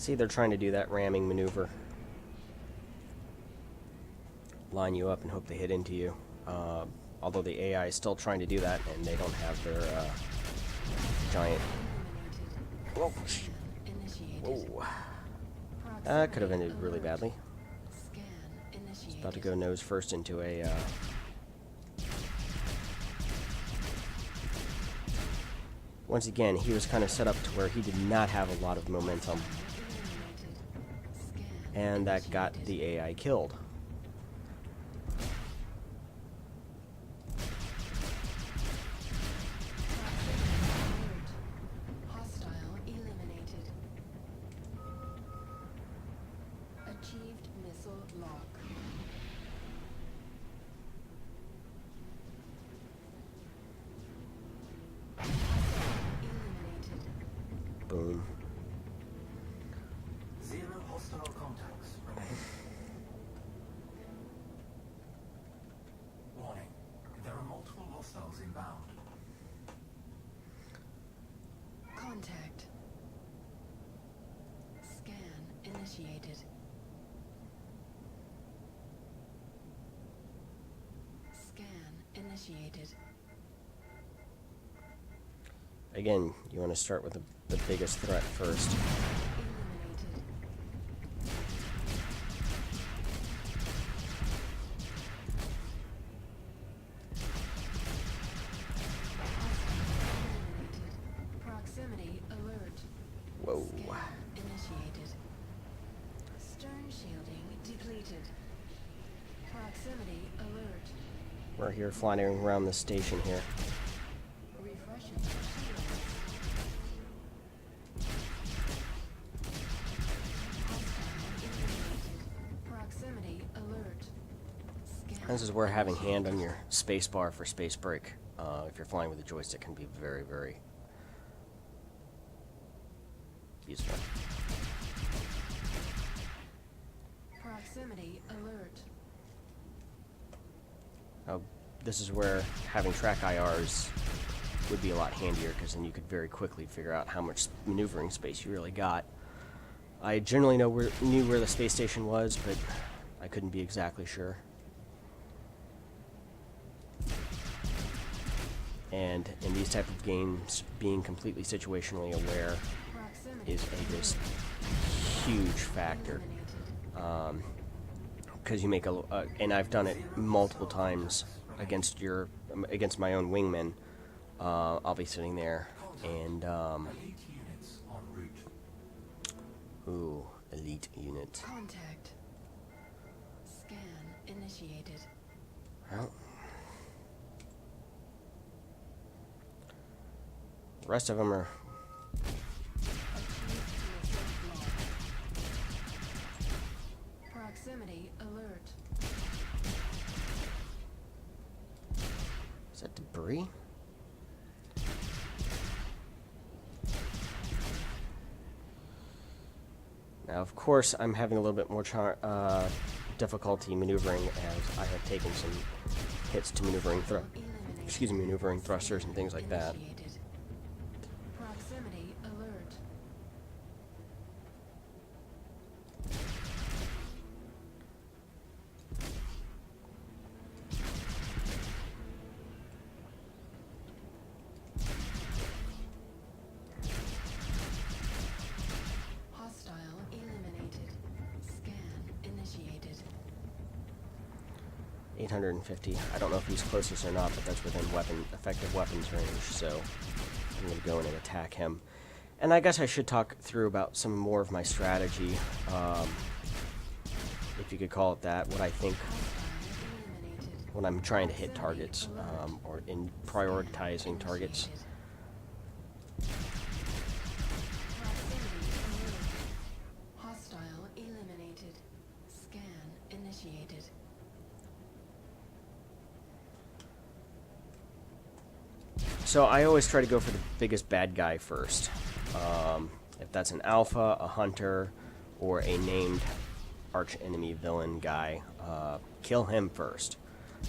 See, they're trying to do that ramming maneuver. Line you up and hope they hit into you. Although the AI is still trying to do that, and they don't have their giant... Whoa. Whoa. That could have ended really badly. It's about to go nose first into a... Once again, he was kind of set up to where he did not have a lot of momentum. And that got the AI killed. Hostile eliminated. Achieved missile lock. Boom. Zero hostile contacts remaining. Warning. There are multiple hostiles inbound. Contact. Scan initiated. Scan initiated. Again, you want to start with the biggest threat first. Eliminated. Eliminated. Proximity alert. Whoa. Scan initiated. Stern shielding depleted. Proximity alert. We're here flying around the station here. Refreshing shield. Proximity alert. Scan. This is where having hand on your space bar for space break, if you're flying with a joystick, can be very, very useful. Proximity alert. This is where having track IRs would be a lot handier, because then you could very quickly figure out how much maneuvering space you really got. I generally knew where the space station was, but I couldn't be exactly sure. And in these type of games, being completely situationally aware Proximity is a just huge factor. eliminated. Because you make and I've done it multiple times against my own wingmen. I'll be sitting there and Elite units en route. ooh, elite unit. Contact. Scan initiated. Well, the rest of them are Proximity alert. is that debris? Now, of course, I'm having a little bit more difficulty maneuvering, as I have taken some hits to maneuvering thrusters and things like that. Initiated. Proximity alert. Hostile eliminated. Scan initiated. 850. I don't know if he's closest or not, but that's within effective weapons range, so I'm going to go in and attack him. And I guess I should talk through about some more of my strategy, if you could call it that, what I think Eliminated. when I'm trying to hit targets, or in prioritizing targets. Hostile eliminated. Scan initiated. So I always try to go for the biggest bad guy first. If that's an alpha, a hunter, or a named arch enemy villain guy, kill him first.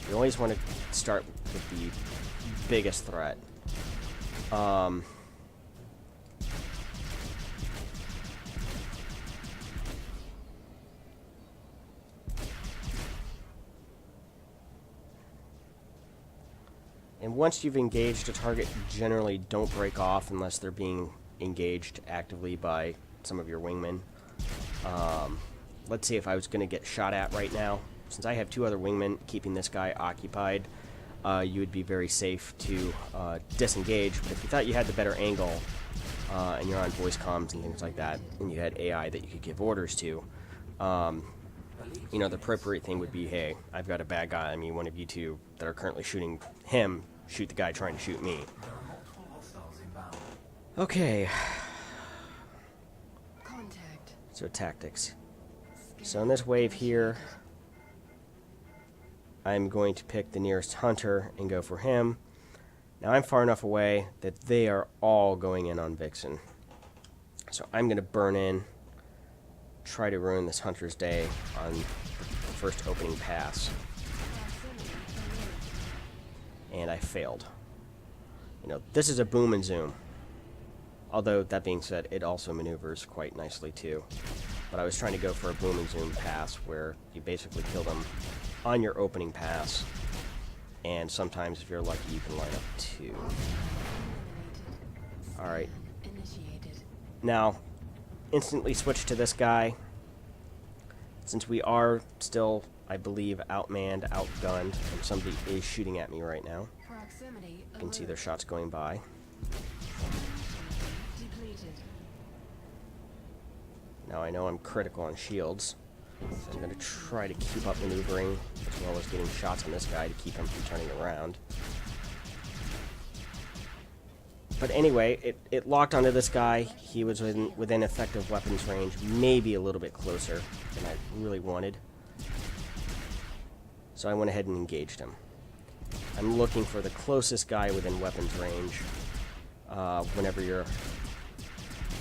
You always want to start with the biggest threat. And once you've engaged a target, generally don't break off unless they're being engaged actively by some of your wingmen. Let's see if I was going to get shot at right now. Since I have 2 other wingmen keeping this guy occupied, you would be very safe to disengage. But if you thought you had the better angle, and you're on voice comms and things like that, and you had AI that you could give orders to, you know, the appropriate thing would be, hey, I've got a bad guy. I mean, one of you 2 that are currently shooting him, shoot the guy trying to shoot me. There are multiple hostiles inbound. Okay, Contact. so tactics. Scan So in this wave here, initiated. I'm going to pick the nearest hunter and go for him. Now I'm far enough away that they are all going in on Vixen. So I'm going to burn in, try to ruin this hunter's day on the first opening pass. Proximity alert. And I failed. You know, this is a boom and zoom. Although, that being said, it also maneuvers quite nicely too. But I was trying to go for a boom and zoom pass where you basically kill them on your opening pass. And sometimes, if you're lucky, you can line up 2. Eliminated. Alright. Scan initiated. Now, instantly switch to this guy. Since we are still, I believe, outmanned, outgunned, and somebody is shooting at me right now. Proximity You can see alert. their shots going by. Depleted. Now I know I'm critical on shields, so I'm going to try to keep up maneuvering as well as getting shots on this guy to keep him from turning around. But anyway, it locked onto this guy. He was within effective weapons range, maybe a little bit closer than I really wanted. So I went ahead and engaged him. I'm looking for the closest guy within weapons range whenever you're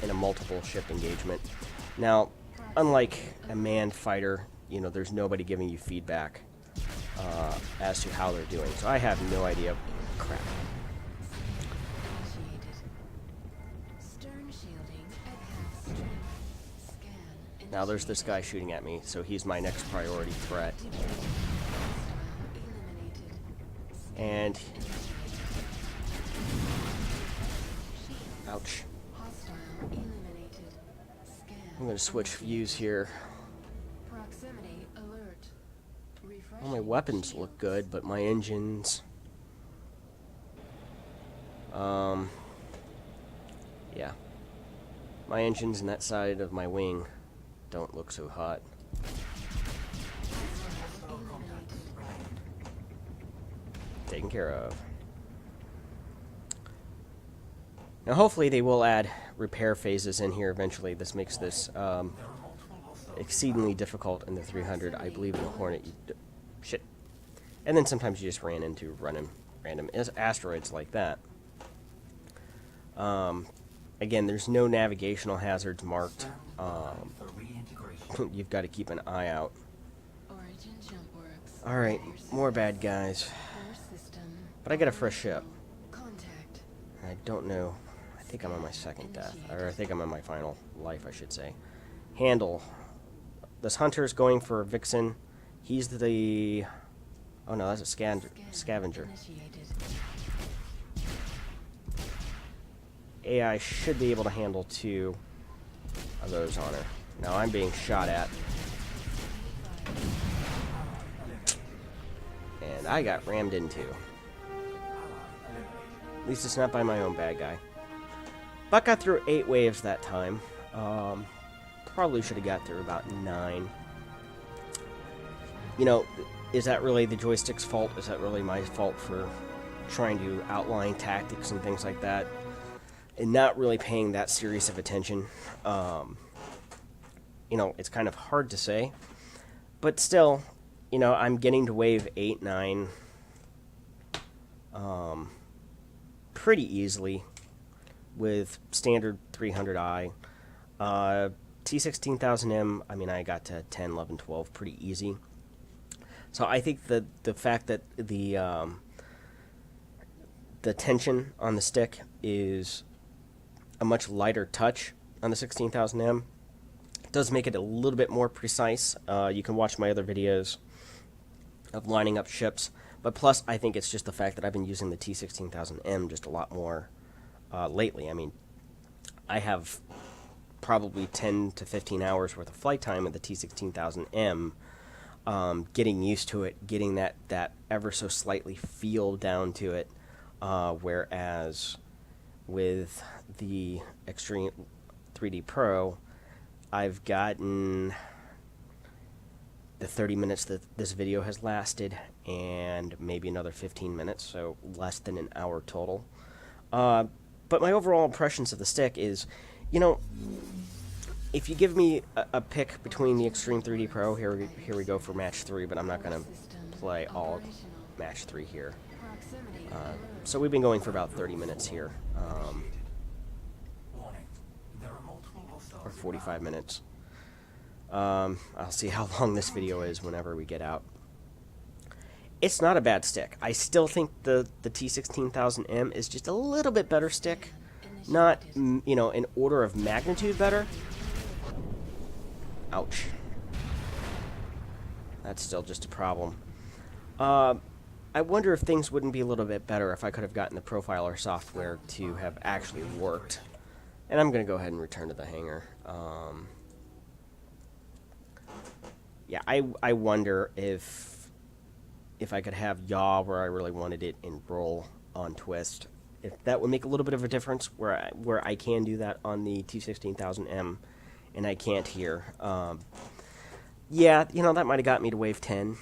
in a multiple ship engagement. Now, unlike a manned fighter, you know, there's nobody giving you feedback as to how they're doing. So I have no idea. Crap. Initiated. Stern shielding at half strength. Scan. Now there's this guy shooting at me, so he's my next priority threat. Depleted. Hostile eliminated. And ouch. Hostile eliminated. Scan. I'm gonna switch views here. Proximity alert. Refresh. All my weapons look good, but my engines. Yeah. My engines and that side of my wing don't look so hot. Taken care of. Now hopefully they will add repair phases in here eventually. This makes this There are multiple hostiles. exceedingly difficult in the 300. I believe in the Hornet shit. And then sometimes you just ran into random asteroids like that. Again, there's no navigational hazards marked. Stand by for reintegration. You've got to keep an eye out. Origin jump works. Alright, more bad guys. Core system. But I got a fresh ship. Contact. I don't know. I think I'm on my second death. Or I think I'm on my final life, I should say. Handle. This hunter's going for Vixen. He's the... Oh no, that's a scavenger. Initiated. AI should be able to handle 2 of those on her. Now I'm being shot at. And I got rammed into. At least it's not by my own bad guy. But got through 8 waves that time. Probably should have got through about 9. You know, is that really the joystick's fault? Is that really my fault for trying to outline tactics and things like that? And not really paying that serious of attention. You know, it's kind of hard to say. But still, you know, I'm getting to wave 8, 9 pretty easily with standard 300i. T16000M, I mean, I got to 10, 11, 12 pretty easy. So I think that the fact that the tension on the stick is a much lighter touch on the 16000M does make it a little bit more precise. You can watch my other videos of lining up ships, But plus, I think it's just the fact that I've been using the T16000M just a lot more lately. I mean, I have probably 10 to 15 hours worth of flight time with the T16000M, getting used to it, getting that ever so slightly feel down to it, whereas with the Extreme 3D Pro, I've gotten the 30 minutes that this video has lasted and maybe another 15 minutes, so less than an hour total. But my overall impressions of the stick is, you know, if you give me a pick between the Extreme 3D Pro, here we go for match 3, but I'm not going to play all match 3 here. So we've been going for about 30 minutes here, Warning. There are multiple hostiles or 45 minutes. I'll see how long this video is whenever we get out. It's not a bad stick. I still think the T16000M is just a little bit better stick. Not, you know, an order of magnitude better. Ouch. That's still just a problem. I wonder if things wouldn't be a little bit better if I could have gotten the Profiler software to have actually worked. And I'm going to go ahead and return to the hangar. Yeah, I wonder if I could have yaw where I really wanted it and roll on twist. If that would make a little bit of a difference where I can do that on the T16000M and I can't here. Yeah, you know, that might have got me to wave 10.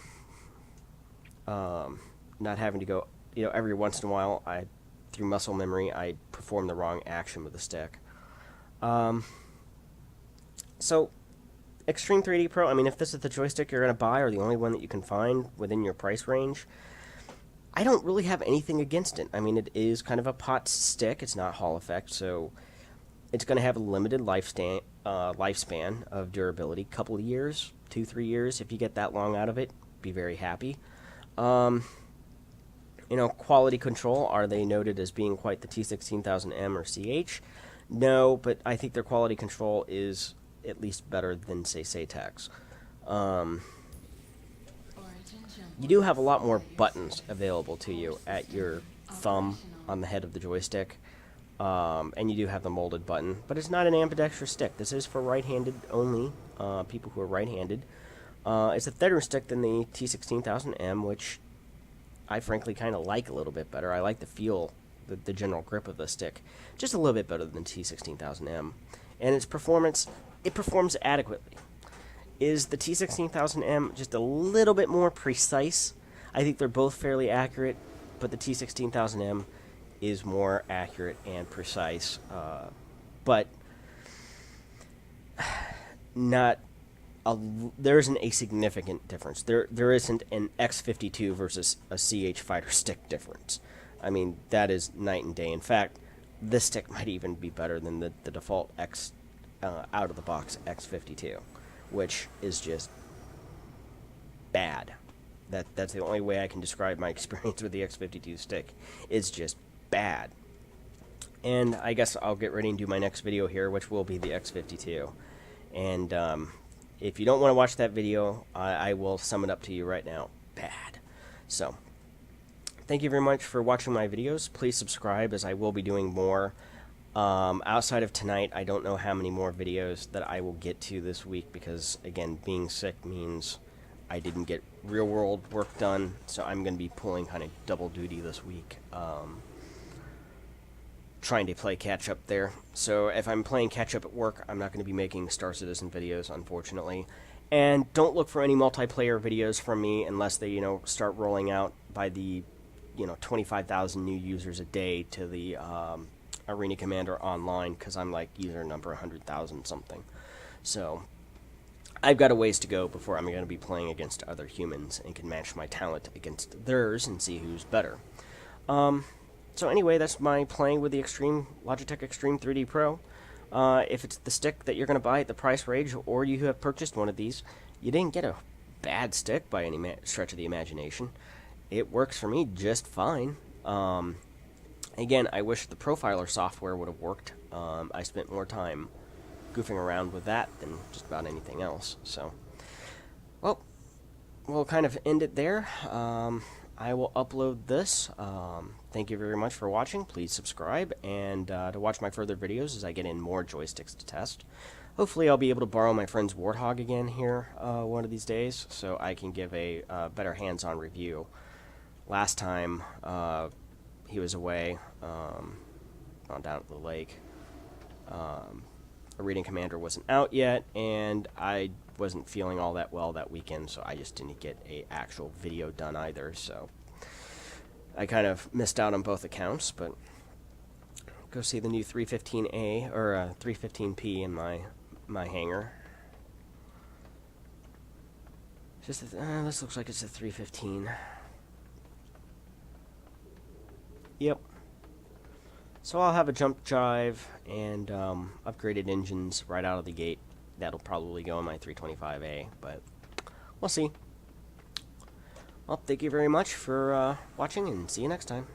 Not having to go, you know, every once in a while, through muscle memory, I perform the wrong action with the stick. So, Extreme 3D Pro, I mean, if this is the joystick you're going to buy or the only one that you can find within your price range, I don't really have anything against it. I mean, it is kind of a pot stick. It's not Hall effect, so it's going to have a limited lifespan of durability. Couple of years, 2-3 years. If you get that long out of it, be very happy. You know, quality control, are they noted as being quite the T16000M or CH? No, but I think their quality control is at least better than, say, SATEC's. You do have a lot more buttons available to you at your thumb on the head of the joystick, and you do have the molded button, but it's not an ambidextrous stick. This is for right-handed only, people who are right-handed. It's a thinner stick than the T16000M, which I frankly kind of like a little bit better. I like the feel, the general grip of the stick, just a little bit better than the T16000M. And its performance, it performs adequately. Is the T16000M just a little bit more precise? I think they're both fairly accurate, but the T16000M is more accurate and precise, but not. There isn't a significant difference. There isn't an X52 versus a CH fighter stick difference. I mean, that is night and day. In fact, this stick might even be better than the default X out of the box X52, which is just bad. That's the only way I can describe my experience with the X52 stick. It's just bad. And I guess I'll get ready and do my next video here, which will be the X52. And if you don't want to watch that video, I will sum it up to you right now. Bad. So, thank you very much for watching my videos. Please subscribe, as I will be doing more. Outside of tonight, I don't know how many more videos that I will get to this week, because, again, being sick means I didn't get real-world work done, so I'm going to be pulling kind of double duty this week. Trying to play catch-up there. So if I'm playing catch-up at work, I'm not going to be making Star Citizen videos, unfortunately. And don't look for any multiplayer videos from me unless they, you know, start rolling out by the, 25,000 new users a day to the Arena Commander Online, because I'm like user number 100,000 something. So I've got a ways to go before I'm going to be playing against other humans and can match my talent against theirs and see who's better. So anyway, that's my playing with the Logitech Extreme 3D Pro. If it's the stick that you're going to buy at the price range, or you have purchased one of these, you didn't get a bad stick by any stretch of the imagination. It works for me just fine. Again, I wish the Profiler software would have worked. I spent more time goofing around with that than just about anything else. So, well, we'll kind of end it there. I will upload this. Thank you very much for watching. Please subscribe, and to watch my further videos as I get in more joysticks to test. Hopefully I'll be able to borrow my friend's Warthog again here one of these days, so I can give a better hands-on review. Last time he was away, down at the lake, a Reading Commander wasn't out yet, and I wasn't feeling all that well that weekend, so I just didn't get a actual video done either, so I kind of missed out on both accounts. But go see the new 315A or 315P in my hangar. Just this looks like it's a 315. Yep. So I'll have a jump drive and upgraded engines right out of the gate. That'll probably go in my 325A, but we'll see. Well, thank you very much for watching, and see you next time.